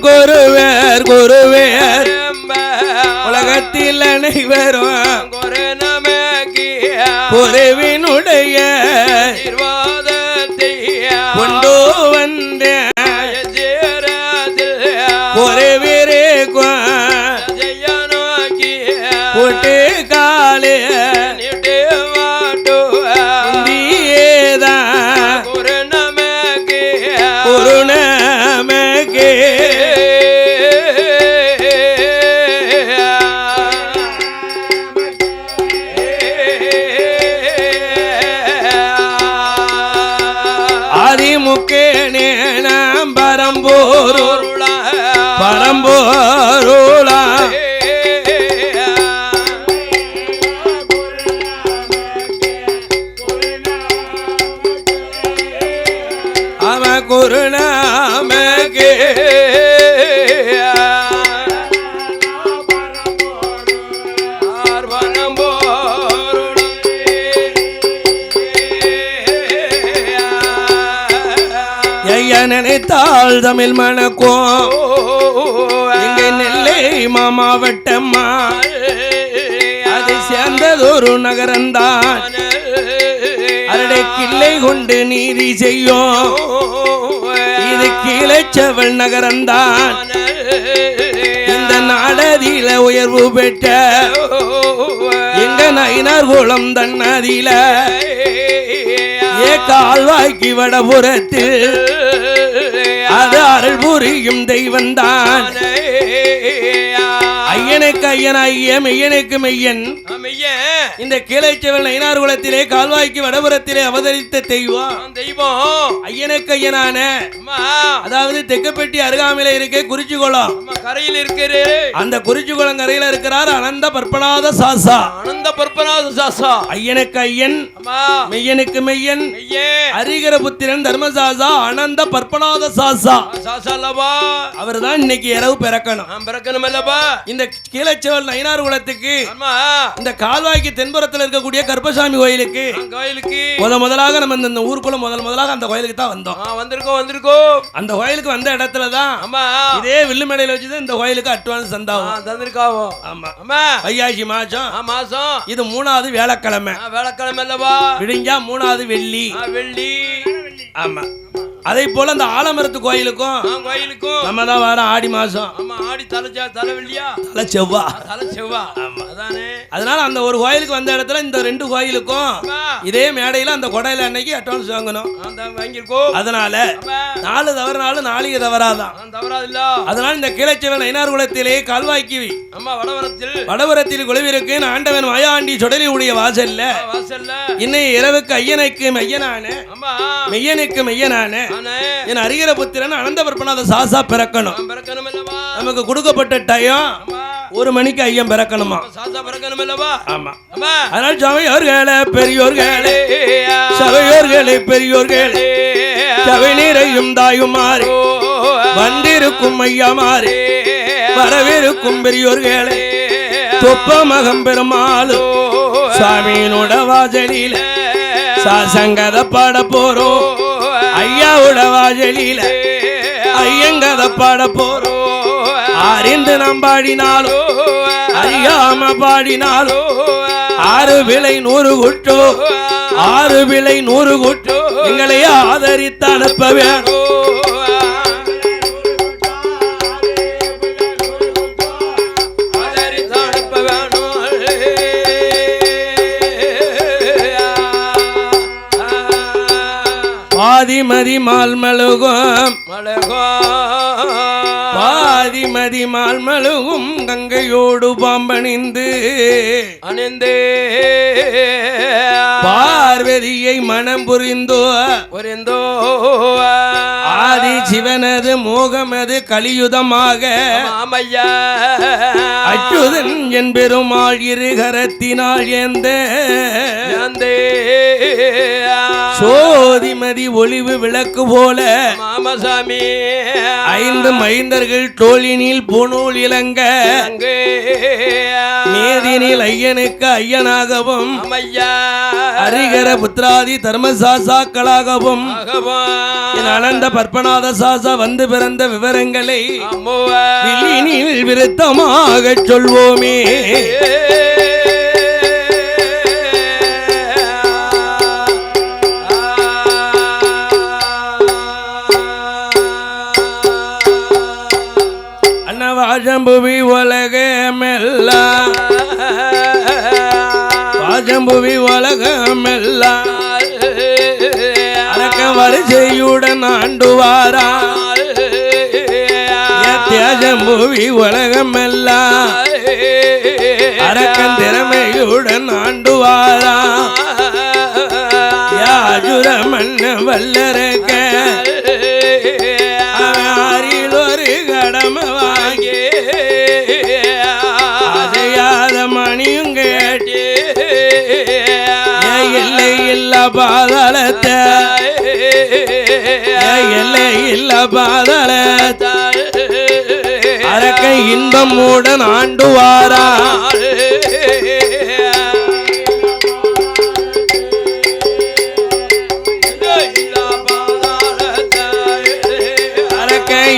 குருவேர் குருவேர் குருவேர் உலகத்தில் அனைவரும் குருவினுடைய கொண்டு வந்த குருவிரே கூட்டு காலே பரம்போருளா அவ குருநாமகே நினைத்தாள் தமிழ் மணக்கும் இங்க நெல்லை மாமாவட்டம்மா அதை சேர்ந்ததொரு நகரந்தான் அரடை கிள்ளை கொண்டு நீதி செய்யும் இது கீழச்சவள் நகரந்தான் இந்த நாடதில உயர்வு பெற்ற எங்க நயினார் குளம் தன்னதில கால்வாய்க்கு வடபுறத்தில் அது அருள் புரியும் தெய்வந்தான் ஐயனுக்கு ஐயன் ஐய மெய்யனுக்கு மெய்யன் இந்த கீழைச்சவல் நயினார் குலத்திலே கால்வாய்க்கு வடபுறத்திலே அவதரித்த தெய்வம் ஐயனுக்கு ஐயனான அதாவது தெக்கப்பட்டி அருகாமையில இருக்க குறிச்சிக்குளம் கரையில் இருக்கிற அந்த குறிச்சிக்குளம் கரையில இருக்கிறார் அனந்த பற்பனாத சாசா ஐயனுக்கு ஐயன் மெய்யனுக்கு மெய்யன் ஹரிகர புத்திரன் தர்மசாசா அனந்த பற்பனாத சாசா அவர் தான் இன்னைக்கு இரவு பிறக்கணும் இந்த கீழச்சவல் நயினார் குலத்துக்கு இந்த கால்வாய்க்கு தென்புறத்தில் இருக்கக்கூடிய கருப்பசாமி கோயிலுக்கு முதலாக நம்ம இந்த ஊருக்குள்ள முதலாக அந்த கோயிலுக்கு தான் வந்திருக்கோம் அந்த கோயிலுக்கு வந்த இடத்துல தான் இதே வில்லுமேடையில வச்சு இந்த கோயிலுக்கு அட்வான்ஸ் தந்திருக்காவோ வைகாசி மாசம் இது 3வது வேலைக்கிழமை விடிஞ்சா 3வது வெள்ளி ஆமா அதே போல அந்த ஆலமரத்து கோயிலுக்கும் நம்ம தான் வர ஆடி மாசம் ஆடி தலை செவ்வா அதனால அந்த ஒரு கோயிலுக்கு வந்த இடத்துல இந்த 2 கோயிலுக்கும் இதே மேடையில அந்த கொடையில அன்னைக்கு அட்வான்ஸ் வாங்கணும் அதனால 4 தவறுனாலும் நாளைக்கு தவறாதான் அதனால இந்த கீழச்சவல் நயினார் குலத்திலே கால்வாய்க்கு வடபுறத்தில் குழுவிற்கு ஆண்டவன் மாயாண்டி சுடலி உடைய வாசல்ல இன்னைக்கு இரவுக்கு ஐயனுக்கு மெய்யனுக்கு மெய்யனான என் ஹரிகர புத்திரன் அனந்த பற்பனாத சாசா பிறக்கணும் நமக்கு கொடுக்கப்பட்ட டைம் 1 மணிக்கு ஐயன் பிறக்கணுமா அதனால சபையோர்களே பெரியோர்களே சபையோர்களே பெரியோர்களே சபை நிறையும் தாயுமாறு வந்திருக்கும் ஐயாமாறு வரவிருக்கும் பெரியோர்களே தொப்ப மகம் பெருமாளு சாமியினோட வாசலில சாசங்கத பாட போறோம் ஐயாவோட வாசலில ஐயங்கத பாட போறோம் அறிந்து நாம் பாடினாலோ அறியாம பாடினாலோ 6 விலை 100 குட்டோ 6 விலை 100 குட்டோ எங்களை ஆதரித்து அனுப்ப வேணும் பாதிமதி மால் மழுகும் பாதிமதி மால் மழுகும் கங்கையோடு பாம்பணிந்து பார்வதியை மனம் புரிந்தோ ஆதி சிவனது மோகமது கலியுதமாக அச்சுதன் என் பெருமாள் இருகரத்தினால் ஏந்த சோதிமதி ஒளிவு விளக்கு போல மாமசாமி 5 மைந்தர்கள் தோளினில் பூணூல் இலங்க நீதினில் ஐயனுக்கு ஐயனாகவும் ஹரிகர புத்திராதி தர்மசாசாக்களாகவும் அனந்த பற்பநாத சாசா வந்து பிறந்த விவரங்களை விருத்தமாக சொல்வோமே. வாஜம்புவி உலகமெல்லாம் வாஜம்புவி உலகமெல்லாம் அரக்க வரிசையுடன் ஆண்டுவாரா தியாஜம்புவி உலகமெல்லாம் அரக்கன் திறமையுடன் ஆண்டுவாரா யாஜுர மன்ன வல்லரக்க ஒரு கடமை வாங்கி அதையாத மணியும் கேட்டு எல்லை இல்ல பாதாளத்தை எல்லை இல்ல பாதாளத்தை அரக்க இன்பம் மூடன் ஆண்டுவாரா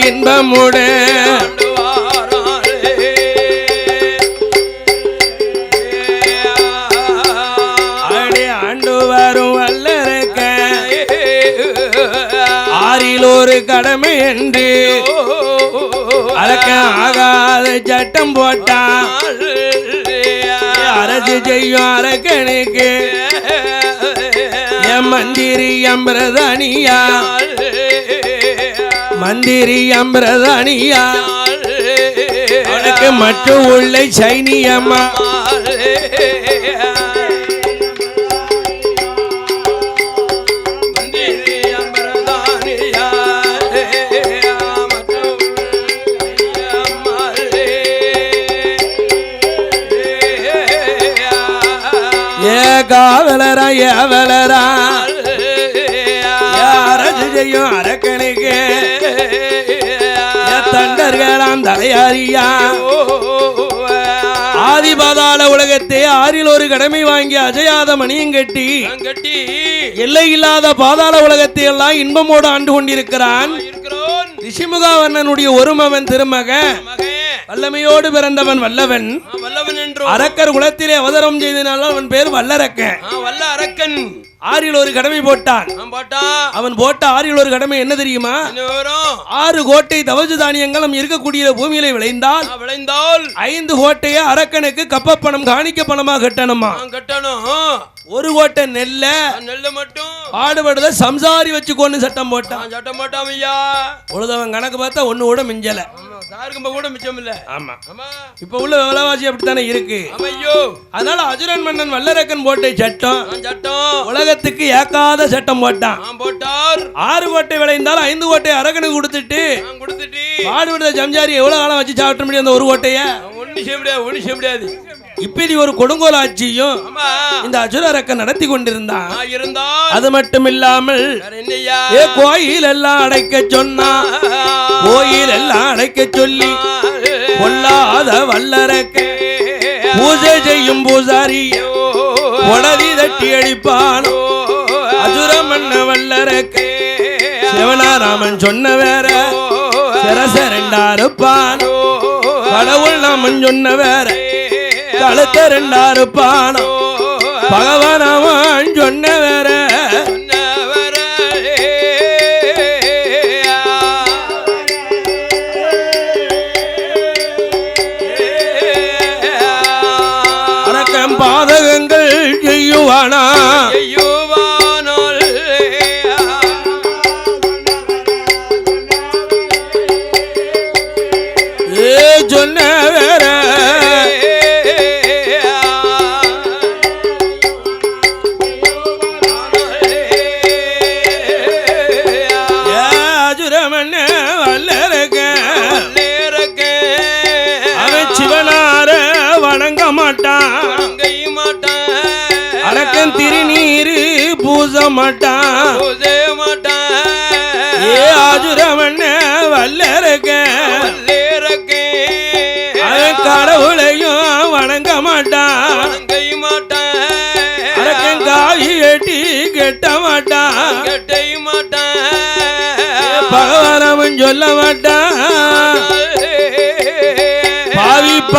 இன்பமுட ஆண்டு வரும் வல்லரக்க ஆறில் ஒரு கடமை என்று அரக்க ஆகாத சட்டம் போட்டான் அரசு செய்யும் அரக்கனுக்கு என் மந்திரி அம்பிரதானியா மந்திரி அம்பிரதானியா உனக்கு மட்டும் உள்ள சைனியம்மா காவலரா ஏவலரா அரசு செய்யும் அரக்கனுக்கு தண்டர்களாம் தலையாரியா ஆதிபாதாள உலகத்தை ஆறில் ஒரு கடமை வாங்கி அஜயாத மணியும் கட்டி எல்லை இல்லாத பாதாள உலகத்தை எல்லாம் இன்பமோடு ஆண்டு கொண்டிருக்கிறான் ரிஷிமுகாவர்ணனுடைய ஒரு மகன் திருமக வல்லமையோடு பிறந்தவன் வல்லவன் அரக்கர் குலத்திலே அவதரம் செய்தனால அவன் பேர் வல்லரக்கன் ஆறில் ஒரு கடமை போட்டான் அவன் போட்ட ஆறில் ஒரு கடமை என்ன தெரியுமா 6 கோட்டை தவசு தானியங்கள் நம்ம இருக்கக்கூடிய பூமியில விளைந்தால் 5 கோட்டையை அரக்கனுக்கு கப்ப பணம் காணிக்க பணமாக கட்டணுமா ஒரு கோட்டை நெல்ல மட்டும் பாடுபடுத சம்சாரி வச்சுக்கோன்னு சட்டம் போட்டான் ஐயா உழுதவன் கணக்கு பார்த்தா ஒண்ணு கூட மிஞ்சல கூட மிச்சம் இல்ல. ஆமா இப்ப உள்ள விலைவாசி அப்படித்தானே இருக்கு. அதனால அசுரன் மன்னன் வல்லரக்கன் போட்ட சட்டம் உலகத்துக்கு ஏக்காத சட்டம் போட்டான். 6 கோட்டை விளைந்தால் 5 கோட்டை அரக்கனுக்கு கொடுத்துட்டு பாடுபடுத சம்சாரி எவ்வளவு காலம் வச்சு சாப்பிட முடியும் அந்த ஒரு கோட்டைய ஒண்ணு செய்ய முடியாது. இப்படி ஒரு கொடுங்கோல் ஆட்சியும் இந்த அசுரரக்கன் நடத்தி கொண்டிருந்தான். அது மட்டும் இல்லாமல் கோயில் எல்லாம் அடைக்க சொன்னா கோயில் எல்லாம் அடைக்க சொல்லி கொல்லாத வல்லரக்க பூஜை செய்யும் பூசாரி உடதி தட்டி அடிப்பான். அசுரமன்ன வல்லரக்க சிவனாராமன் சொன்ன வேற சிரசரண்டாருப்பான். கடவுள் நாமன் சொன்ன வேற கழுத்த 2 இருப்பானோ பகவான் அவன் சொன்ன வேற அரக்கம் பாதகங்கள் செய்யுவானா சொன்ன வேற அரக்கன் திருநீரு பூச மாட்டான். ஏ ஆஜுரமன்ன வல்லரக்க கடவுளையும் வணங்க மாட்டான்.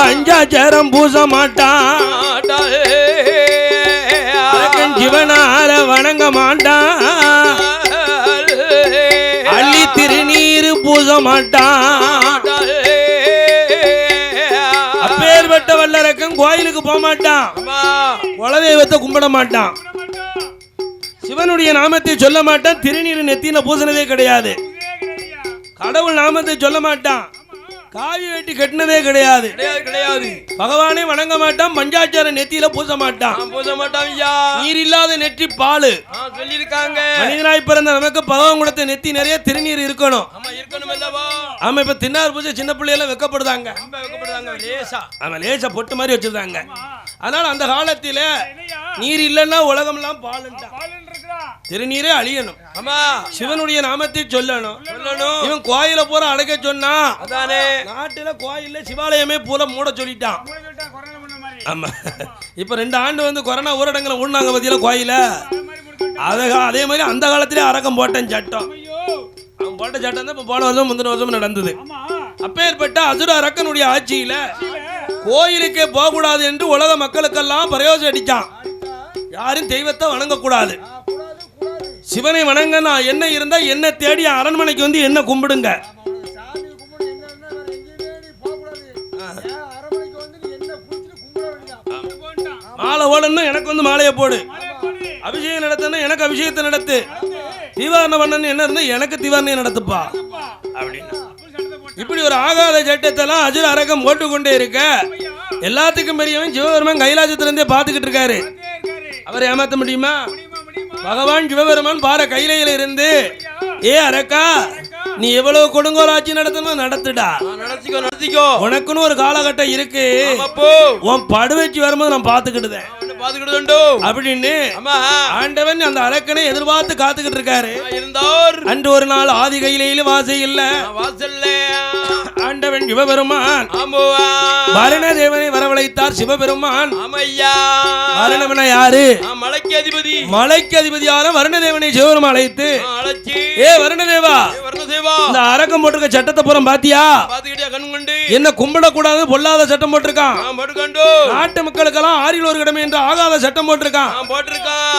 பஞ்சாச்சாரம் பூச மாட்டான் அரக்கன் சிவனார வணங்க மாட்டான் அள்ளி திருநீர் பூச மாட்டான் அப்பேற்பட்ட வல்லரக்கன் கோயிலுக்கு போக மாட்டான் குலதெய்வத்தை கும்பிட மாட்டான் சிவனுடைய நாமத்தை சொல்ல மாட்டான் திருநீர் நெத்தின பூசினதே கிடையாது கடவுள் நாமத்தை சொல்ல மாட்டான் காவி வெட்டி கட்டினதே கிடையாது கிடையாது பகவானே வணங்க மாட்டான் பஞ்சாச்சார நெத்தியில பூச மாட்டான் நீர் இல்லாத நெற்றி பாலு சொல்லியிருக்காங்க மனிதனாய் பிறந்த நமக்கு பகவான் கொடுத்த நெத்தி நிறைய திருநீர் இருக்கணும் ஆமா இப்ப தின்னார் பூஜை சின்ன பிள்ளையெல்லாம் வெக்கப்படுதாங்க ஆமா லேசா பொட்டு மாதிரி வச்சிருந்தாங்க அதனால அந்த காலத்தில நீர் இல்லைன்னா உலகம் எல்லாம் பாலுண்டா திருநீரே அழியணும் ஆமா சிவனுடைய நாமத்தை சொல்லணும் இவன் கோயில போற அடைக்க சொன்னா அதானே நாட்டுல கோயில்ல சிவாலயமே பூரா மூட சொல்லிட்டான் ஆமா இப்ப 2 ஆண்டு வந்து கொரோனா ஊரடங்குல ஊடுனாங்க பத்தியில கோயில அதே மாதிரி அந்த காலத்திலே அரக்கம் போட்டேன் சட்டம் அவன் போட்ட சட்டம் தான் இப்ப போன வருஷம் முந்தின வருஷம் நடந்தது அப்பேற்பட்ட அசுர அரக்கனுடைய ஆட்சியில கோயிலுக்கே போக கூடாது என்று உலக மக்களுக்கெல்லாம் பிரயோஜனம் அடிச்சான் யாரும் தெய்வத்தை வணங்கக்கூடாது சிவனை வணங்க என்ன இருந்தா என்ன தேடி அரண்மனைக்கு வந்து என்ன கும்பிடுங்க மாலை ஓடணும் எனக்கு வந்து மாலையை போடு அபிஷேகம் நடத்தணும் எனக்கு அபிஷேகத்தை நடத்து தீவாரணம் பண்ணணும் என்ன இருந்தா எனக்கு தீவாரணையை நடத்துப்பா அப்படின்னு இப்படி ஒரு ஆகாத சட்டத்தெல்லாம் அசுர அரக்கம் போட்டுக்கொண்டே இருக்க எல்லாத்துக்கும் பெரியவன் சிவபெருமான் கைலாசத்திலிருந்தே பார்த்துக்கிட்டு இருக்காரு அவரை ஏமாத்த முடியுமா பகவான் சிவபெருமான் பார கையில இருந்து ஏ அரக்கா நீ எவ்வளவு கொடுங்கோலாட்சி நடத்தணும் நடத்துடா நடத்திக்கோ உனக்குன்னு ஒரு காலகட்டம் இருக்கு உன் படுவச்சு வரும்போது நான் பாத்துக்கிட்டுதேன் அப்படின்னு ஆண்டவன் அந்த அரக்கனை எதிர்பார்த்து காத்துக்கிட்டு இருக்காரு அன்று ஒரு நாள் ஆதி கையில வாசை இல்ல ஆண்டவன் சிவபெருமான் வருண தேவனை வரவழைத்தார் சிவபெருமான் வருணவன யாரு மலைக்கு அதிபதியான வருணதேவனை சிவபெருமான் அழைத்து ஏ வருணதேவா இந்த அரக்கம் போட்டிருக்க சட்டத்தை புறம் பாத்தியா என்ன கும்பிடக்கூடாது பொல்லாத சட்டம் போட்டிருக்கான் நாட்டு மக்களுக்கெல்லாம் ஆறில் ஒரு கடமை என்று ஆகாத சட்டம் போட்டிருக்கான்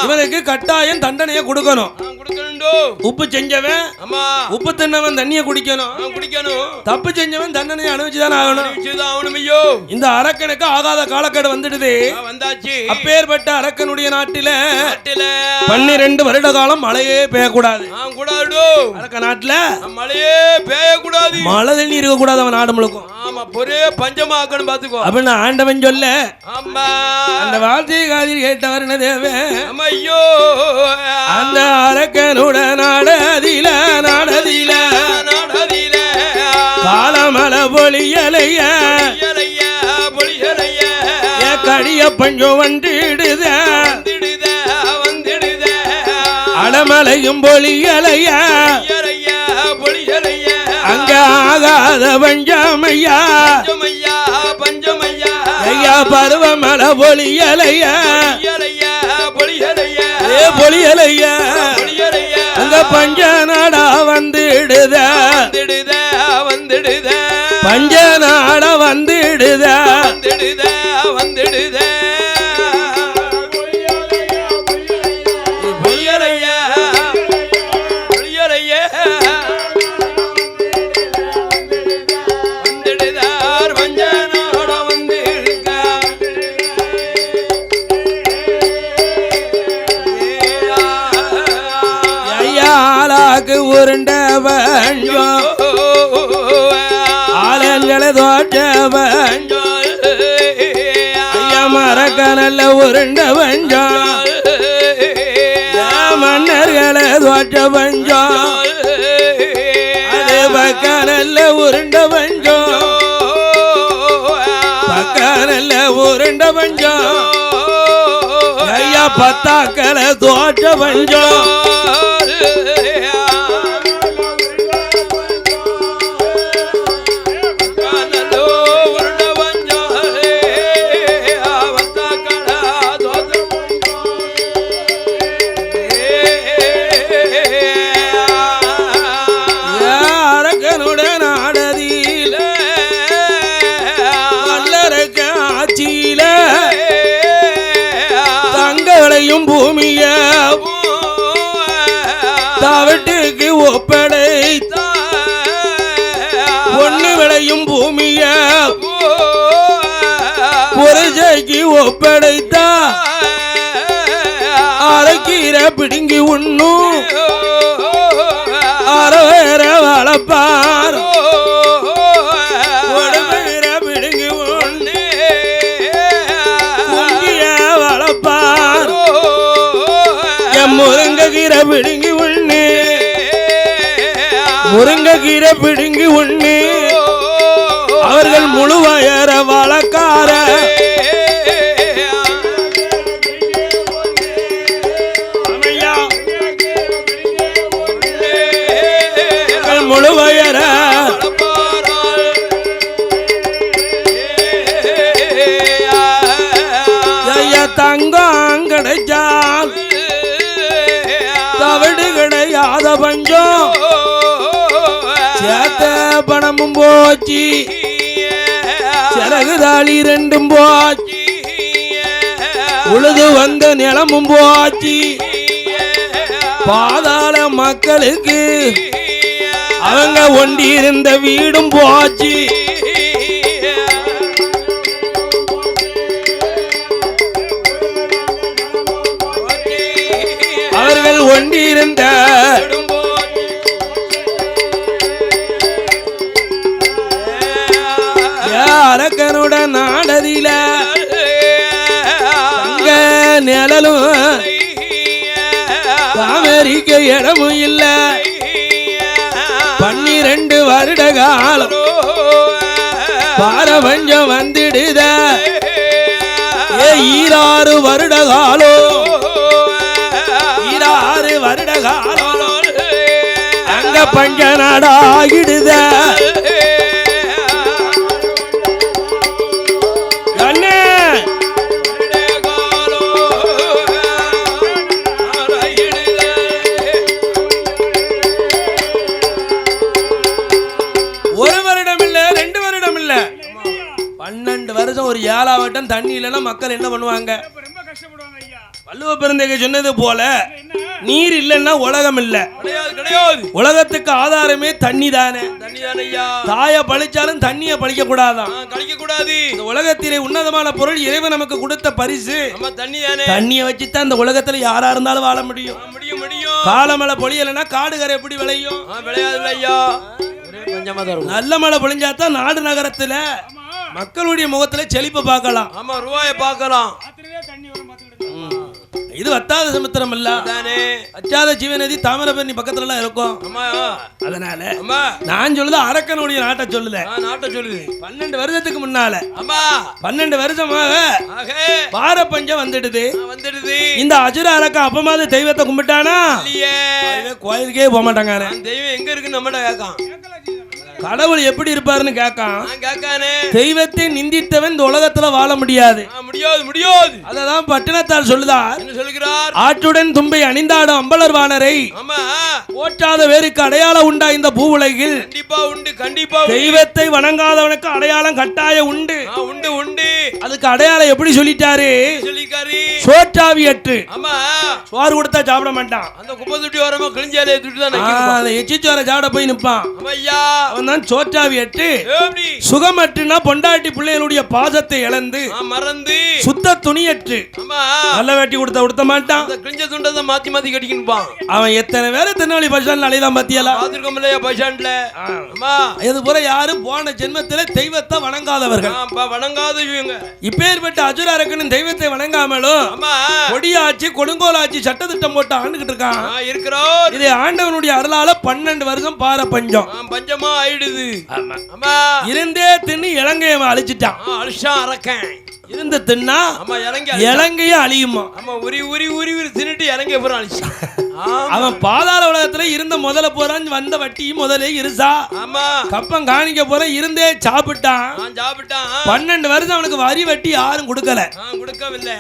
இவனுக்கு கட்டாயம் தண்டனையை கொடுக்கணும் உப்பு செஞ்சவன் உப்பு தின்னவன் தண்ணியை குடிக்கணும் தப்பு செஞ்சவன் தண்டனையை அனுபவிச்சுதான் ஆகணும் இந்த அரக்கனுக்கு ஆகாத காலக்கெடு வந்துடுது அப்பேற்பட்ட அரக்கனுடைய நாட்டில 12 வருட காலம் மழையே பெய்யக்கூடாது அரக்க நாட்டுல மழையே பெய்யக்கூடாது மழை தண்ணி இருக்க கூடாது அவன் நாடு முழுக்கும் ஒரே பஞ்சமாக்கணும் பாத்துக்கோ அப்படின்னு ஆண்டவன் சொல்ல அந்த வார்த்தையை காதில் கேட்டவர் தேவே அந்த அரக்கனுட நாடதில காலமல பொழியலைய கடிய பஞ்சம் வந்துடுத அடமலையும் பொழியலைய அங்க ஆகாத பஞ்சமையா ஐயா பருவமல பொழியலையா பொழியலையா அங்க பஞ்ச நாடா வந்துடுத பஞ்ச நாடா வந்துடுத உருண்ட வஞ்சம் ஆலங்களை தோட்ட வஞ்சம் ஐயா மறக்க நல்ல உருண்ட வஞ்சம் மன்னர்களை தோட்ட வஞ்சம் அதே பக்க நல்ல உருண்ட வஞ்சம் பக்க நல்ல உருண்ட வஞ்சம் ஐயா பத்தாக்களை தோட்ட வஞ்சம் ஒப்படைத்தா அரைக்கீரை பிடுங்கி உண்ணும் அறவேற வளப்பார் ஒடுவேற பிடுங்கி உண்ணு குங்கிய வளப்பார் என் முருங்கக்கீரை பிடுங்கி உண்ணு முருங்கக்கீரை பிடுங்கி உண்ணு அவர்கள் முழு வயர வழக்கார முழு வயர தங்கம் கிடைச்சால் தவிடு கிடையாத பஞ்சம் சேத்த பணமும் போச்சு சிறகுதாளி ரெண்டும் போச்சு உழுது வந்த நிலமும் போச்சு பாதாள மக்களுக்கு அவங்க ஒண்டி இருந்த வீடும் போச்சு அவர்கள் ஒண்டி இருந்த அரக்கனுடன் நாடதில தங்க நிழலும் அமெரிக்க இடமும் இல்ல 12 வருட காலம் பாரபஞ்சம் வந்துடுத 26 வருட காலம் 26 வருட காலம் அங்க பஞ்ச நாடாகிடுத ஒரு 7 வட்டம் தண்ணி இல்லைன்னா மக்கள் என்ன பண்ணுவாங்க? வள்ளுவ பெருந்தகை சொன்னது போல நீர் இல்லைன்னா உலகம் இல்ல. உலகத்துக்கு ஆதாரமே தண்ணி தானே. தாய பழிச்சாலும் தண்ணிய பழிக்க கூடாதான். இந்த உலகத்திலே உன்னதமான பொருள் இறைவன் நமக்கு கொடுத்த பரிசு தண்ணிய வச்சுதான் இந்த உலகத்துல யாரா இருந்தாலும் வாழ முடியும். காலமழை பொழியலைன்னா காடுகரை எப்படி விளையும்? நல்ல மழை பொழிஞ்சாதான் நாடு நகரத்துல மக்களுடைய முகத்துல செழிப்பை பார்க்கலாம். ஆமா, ரூபாயை பார்க்கலாம். இது வத்தாத சமுத்திரம் இல்ல, வச்சாத ஜீவநதி தாமிரபரணி பக்கத்துல எல்லாம் இருக்கும். அதனால நான் சொல்லுது அரக்கனுடைய நாட்டை சொல்லுத. 12 வருஷத்துக்கு முன்னால 12 வருஷமாக பாரபஞ்சம் வந்துடுது. இந்த அசுர அரக்க அப்பமாவது தெய்வத்தை கும்பிட்டானா? கோயிலுக்கே போக மாட்டாங்க. தெய்வம் எங்க இருக்கு நம்மகிட்ட கேட்கான். கடவுள் எப்படி இருப்பாருன்னு கேட்கான். தெய்வத்தை நிந்தித்தவன் இந்த உலகத்துல வாழ முடியாது. அததான் பட்டினத்தால் சொல்லுதார். ஆற்றுடன் தும்பை அணிந்தாடும் அம்பலர் வானரை போற்றாத வேருக்கு அடையாளம் உண்டா இந்த பூ உலகில்? தெய்வத்தை வணங்காதவனுக்கு அடையாளம் கட்டாய உண்டு. அதுக்கு அடையாளம் எப்படி சொல்லிட்டாரு? சோற்றாவியற்று. சோறு கொடுத்தா சாப்பிட மாட்டான். அந்த குப்பை துட்டி வரமா கிழிஞ்சாலே எச்சிச்சோர சாப்பிட போய் நிப்பான். சோற்றாவியற்று சுகமற்றுனா பொண்டாட்டி பிள்ளைகளுடைய பாசத்தை இழந்து மறந்து சுத்த துணியற்று நல்ல வேட்டி கொடுத்த உடுத்த மாட்டான். கிழிஞ்ச துண்டை மாத்தி மாத்தி கட்டிக்கின்பான். அவன் எத்தனை பேரை திருநெல்வேலி பஸ் ஸ்டாண்ட்ல அலைதான் பாத்தியலா? பஸ் ஸ்டாண்ட்ல இது போல யாரும் போன ஜென்மத்தில தெய்வத்தை வணங்காதவர்கள். வணங்காதவங்க இப்பேற்பட்ட அசுர அரக்கனும் தெய்வத்தை வணங்காமலும் கொடியாட்சி கொடுங்கோலாட்சி சட்டத்திட்டம் போட்டு ஆண்டுகிட்டு இருக்கான். இருக்கிறோம். இது ஆண்டவனுடைய அருளால 12 வருஷம் பார பஞ்சம் பஞ்சமா ஆயிடுது. இருந்தே தின்னு இலங்கையை அழிச்சிட்டான். அழிச்சான் அரக்கன். இருந்து தின்னா இலங்கைய அழியுமா? உரி உரி உரி உரி தின்னுட்டு இலங்கைய பூரா அழிச்சான். அவன் பாதாள உலகத்துல இருந்த முதல்ல போறான். வந்த வட்டி முதலே இருசா. கப்பம் காணிக்க போற இருந்தே சாப்பிட்டான். 12 வருஷம் அவனுக்கு வரி வட்டி யாரும் கொடுக்கல. கொடுக்கவில்லை.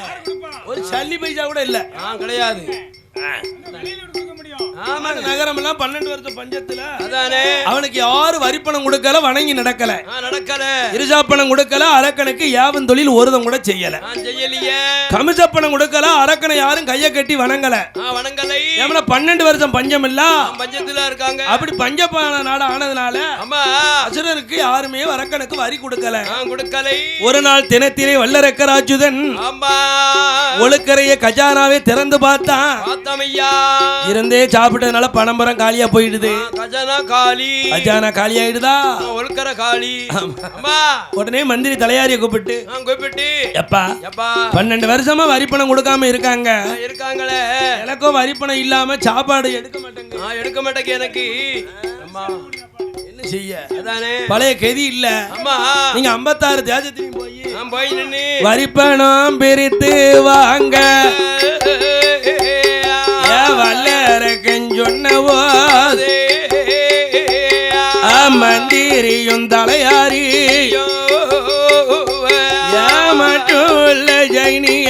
ஒரு சல்லி பைசா கூட இல்ல. கிடையாது. நகரம் எல்லாம் 12 வருஷம் பஞ்சத்துல அவனுக்கு யாரு வரிப்பணம் கொடுக்கல, வணங்கி நடக்கல, இருசாப்பணம் கொடுக்கல, அரக்கனுக்கு யாவன் தொழில் ஒருதம் கூட செய்யல, கமிசப்பணம் கொடுக்கல, அரக்கனை யாரும் கைய கட்டி வணங்கல. 12 வருஷம் பஞ்சம் இல்ல, பஞ்சத்துல இருக்காங்க. அப்படி பஞ்சப்பான நாடு ஆனதுனால அசுரருக்கு யாருமே அரக்கனுக்கு வரி கொடுக்கல. ஒரு நாள் தினத்திலே வல்லரக்கராஜுதன் ஒழுக்கரைய கஜானாவே திறந்து பார்த்தான். இருந்தே சாப்பிட்டதுனால பணம்பரம் காலியா போயிடுது. கஜானா காலி ஆயிடுதா, ஒழுக்கரை காலி. உடனே மந்திரி தலையாரிய கூப்பிட்டு எப்பா 12 வருஷமா வரிப்பணம் கொடுக்காம இருக்காங்க, எனக்கும் வரிப்பணம் இல்லாம சாப்பாடு எடுக்க மாட்டேங்க எனக்கு என்ன செய்ய, பழைய கதி இல்ல. நீங்க 56 தேசத்தையும் போய் வரிப்பணம் பிரித்து வாங்க வல்லரக்கன் சொன்னவோ மந்திரியும் தலையாரியோ மட்டுள்ள ஜைனிய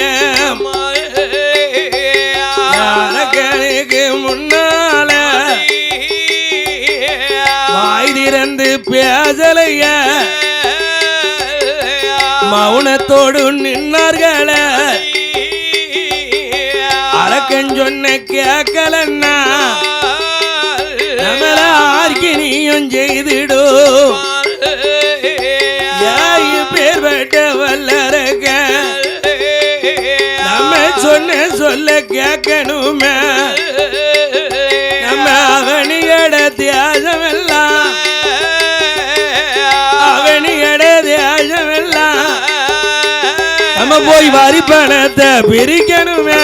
அரக்கனுக்கு முன்னால வாய் திறந்து பேசலைய மௌனத்தோடு நின்னார்கள. அரக்கன் சொன்ன கேட்கலன்னா நம்மள ஆர்க்கினியும் செய்திடும். பேர் பட்ட வல்லரக்க நம்ம சொன்ன சொல்ல கேட்கணுமே. நம்ம அவனிகட தியாசமெல்லாம் நம்ம போய் வரி பணத்தை பிரிக்கணுமே.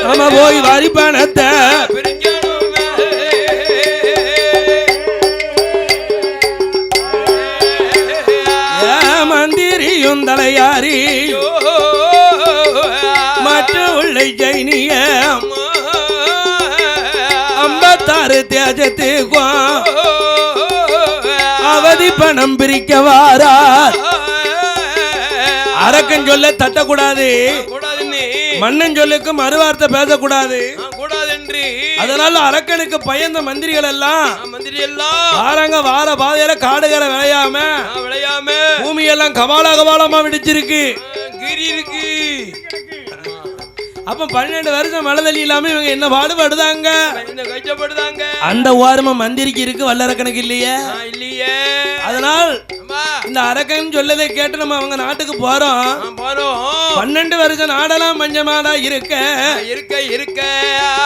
நம்ம போய் வரி பணத்தை மந்திரியும் தலையாரியோ மற்ற உள்ளை ஜைனிய 56 தேஜத்துக்கும் அவதி பணம் பிரிக்க வாரார். அரக்கன் சொல்ல தட்டக்கூடாது, மன்னன் சொல்லுக்கு மறுவார்த்தை பேசக்கூடாது. அதனால அரக்கனுக்கு பயந்த மந்திரிகள் எல்லாம் வாரங்க வார பாதையில காடுகளை விளையாம பூமியெல்லாம் கபாலமா விடிச்சிருக்கு. அப்ப 12 வருஷம் மழை இல்லாம இவங்க என்ன பாடுபடுதாங்க, அந்த ஓரமா மந்திரிக்கு இருக்கு, வல்லரக்கனுக்கு இல்லையே. அதனால் இந்த அரக்கன் சொல்லதை கேட்டு நம்ம அவங்க நாட்டுக்கு போறோம். 12 வருஷம் நாடெல்லாம் பஞ்சமாடா இருக்க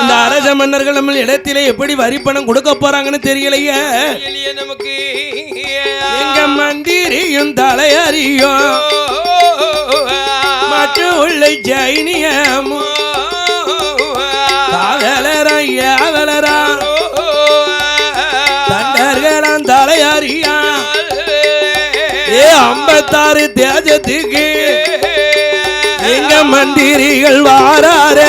இந்த அரச மன்னர்கள் நம்ம இடத்திலே எப்படி வரிப்பணம் கொடுக்க போறாங்கன்னு தெரியலையே நமக்கு. எங்க மந்திரியும் தலையறியும் மற்ற உள்ள ஜைனியமோ காவலரா தண்டர்களாம் தலையாரியா 56 தேசத்துக்கு எங்க மந்திரிகள் வாரார